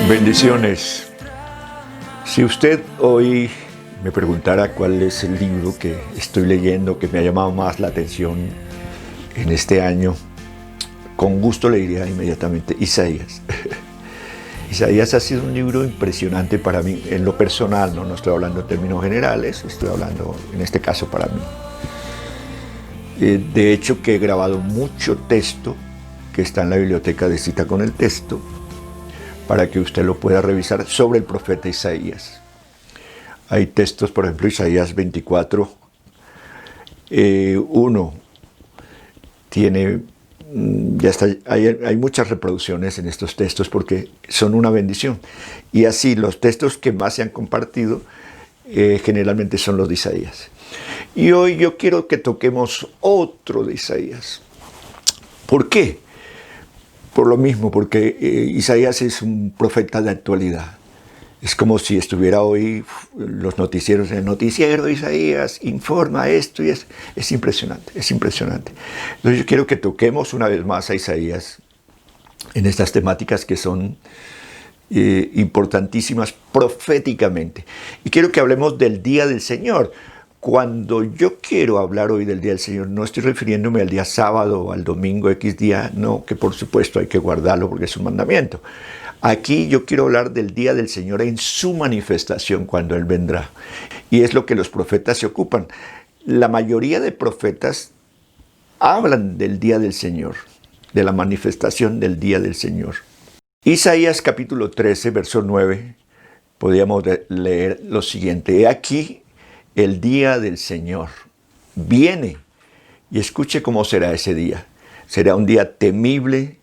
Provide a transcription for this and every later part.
Bendiciones. Si usted hoy me preguntara cuál es el libro que estoy leyendo que me ha llamado más la atención en este año, con gusto le diría inmediatamente Isaías. Isaías ha sido un libro impresionante para mí en lo personal, no estoy hablando en términos generales, estoy hablando en este caso para mí. De hecho que he grabado mucho texto que está en la biblioteca de Cita con el Texto, para que usted lo pueda revisar sobre el profeta Isaías. Hay textos, por ejemplo, Isaías 24, 1, tiene, ya está, hay muchas reproducciones en estos textos porque son una bendición. Y así los textos que más se han compartido generalmente son los de Isaías. Y hoy yo quiero que toquemos otro de Isaías. ¿Por qué? Por lo mismo, porque Isaías es un profeta de actualidad. Es como si estuviera hoy los noticieros, en el noticiero de Isaías informa esto y es impresionante, es impresionante. Entonces yo quiero que toquemos una vez más a Isaías en estas temáticas que son importantísimas proféticamente. Y quiero que hablemos del día del Señor. Cuando yo quiero hablar hoy del Día del Señor, no estoy refiriéndome al día sábado o al domingo X día, no, que por supuesto hay que guardarlo porque es un mandamiento. Aquí yo quiero hablar del Día del Señor en su manifestación cuando Él vendrá. Y es lo que los profetas se ocupan. La mayoría de profetas hablan del Día del Señor, de la manifestación del Día del Señor. Isaías capítulo 13, verso 9, podríamos leer lo siguiente. He aquí el día del Señor viene, y escuche cómo será ese día. Será un día temible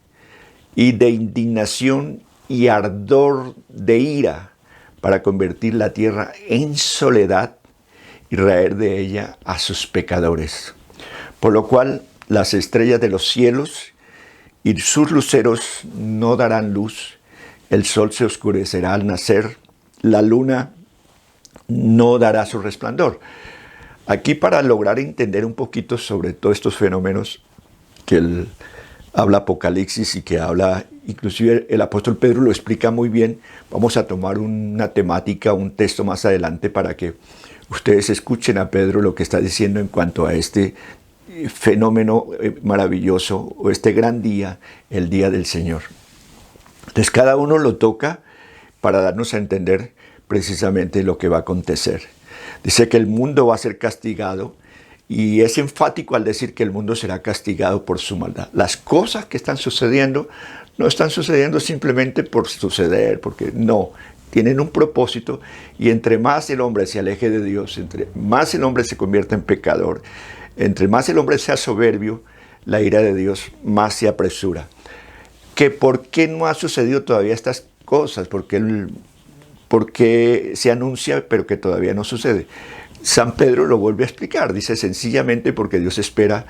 y de indignación y ardor de ira para convertir la tierra en soledad y raer de ella a sus pecadores. Por lo cual las estrellas de los cielos y sus luceros no darán luz, el sol se oscurecerá al nacer, la luna no dará su resplandor. Aquí, para lograr entender un poquito sobre todos estos fenómenos que habla Apocalipsis y que habla, inclusive el apóstol Pedro lo explica muy bien, vamos a tomar una temática, un texto más adelante para que ustedes escuchen a Pedro lo que está diciendo en cuanto a este fenómeno maravilloso o este gran día, el día del Señor. Entonces cada uno lo toca para darnos a entender precisamente lo que va a acontecer. Dice que el mundo va a ser castigado y es enfático al decir que el mundo será castigado por su maldad. Las cosas que están sucediendo no están sucediendo simplemente por suceder, porque no, tienen un propósito, y entre más el hombre se aleje de Dios, entre más el hombre se convierta en pecador, entre más el hombre sea soberbio, la ira de Dios más se apresura. ¿Que por qué no ha sucedido todavía estas cosas? Porque se anuncia, pero que todavía no sucede. San Pedro lo vuelve a explicar, dice sencillamente porque Dios espera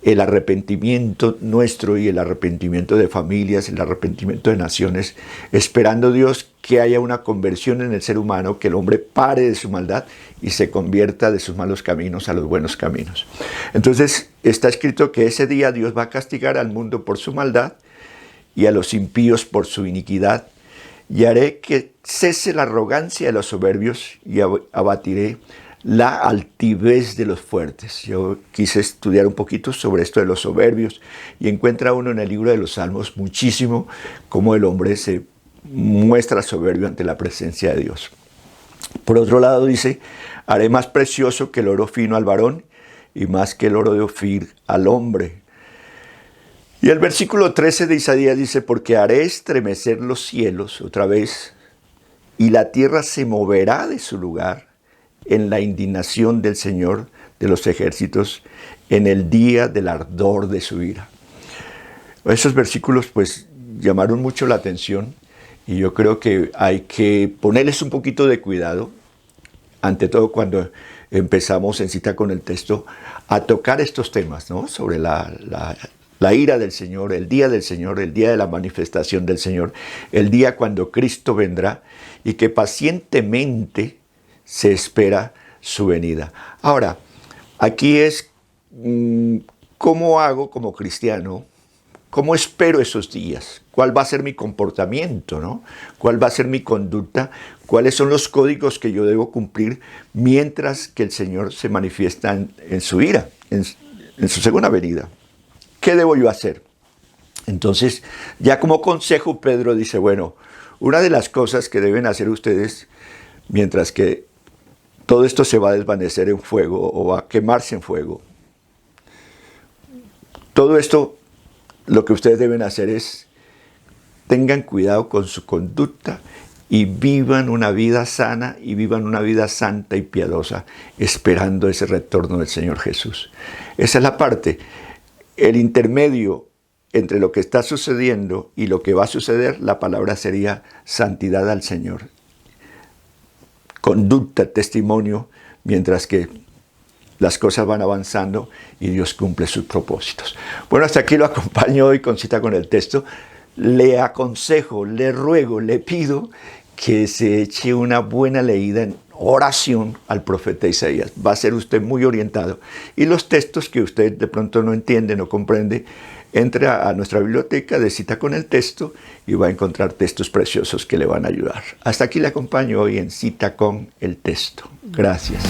el arrepentimiento nuestro y el arrepentimiento de familias, el arrepentimiento de naciones, esperando Dios que haya una conversión en el ser humano, que el hombre pare de su maldad y se convierta de sus malos caminos a los buenos caminos. Entonces está escrito que ese día Dios va a castigar al mundo por su maldad y a los impíos por su iniquidad, y haré que cese la arrogancia de los soberbios y abatiré la altivez de los fuertes. Yo quise estudiar un poquito sobre esto de los soberbios y encuentra uno en el libro de los Salmos muchísimo cómo el hombre se muestra soberbio ante la presencia de Dios. Por otro lado dice, haré más precioso que el oro fino al varón y más que el oro de Ofir al hombre. Y el versículo 13 de Isaías dice, porque haré estremecer los cielos otra vez, y la tierra se moverá de su lugar en la indignación del Señor de los ejércitos, en el día del ardor de su ira. Esos versículos pues llamaron mucho la atención, y yo creo que hay que ponerles un poquito de cuidado, ante todo cuando empezamos en Cita con el Texto a tocar estos temas, ¿no? Sobre la ira del Señor, el día de la manifestación del Señor, el día cuando Cristo vendrá y que pacientemente se espera su venida. Ahora, aquí es cómo hago como cristiano, ¿Cómo espero esos días? ¿Cuál va a ser mi comportamiento, no? ¿Cuál va a ser mi conducta? ¿Cuáles son los códigos que yo debo cumplir mientras que el Señor se manifiesta en su ira, en su segunda venida? ¿Qué debo yo hacer? Entonces, ya como consejo, Pedro dice, bueno, una de las cosas que deben hacer ustedes mientras que todo esto se va a desvanecer en fuego o va a quemarse en fuego, todo esto, lo que ustedes deben hacer es, tengan cuidado con su conducta y vivan una vida sana y vivan una vida santa y piadosa, esperando ese retorno del Señor Jesús. Esa es la parte, el intermedio entre lo que está sucediendo y lo que va a suceder, la palabra sería santidad al Señor. Conducta, testimonio, mientras que las cosas van avanzando y Dios cumple sus propósitos. Bueno, hasta aquí lo acompaño hoy con cita con el texto. Le aconsejo, le ruego, le pido que se eche una buena leída en oración al profeta Isaías. Va a ser usted muy orientado. Y los textos que usted de pronto no entiende, no comprende, entre a nuestra biblioteca de cita con el texto y va a encontrar textos preciosos que le van a ayudar. Hasta aquí le acompaño hoy en cita con el texto. Gracias.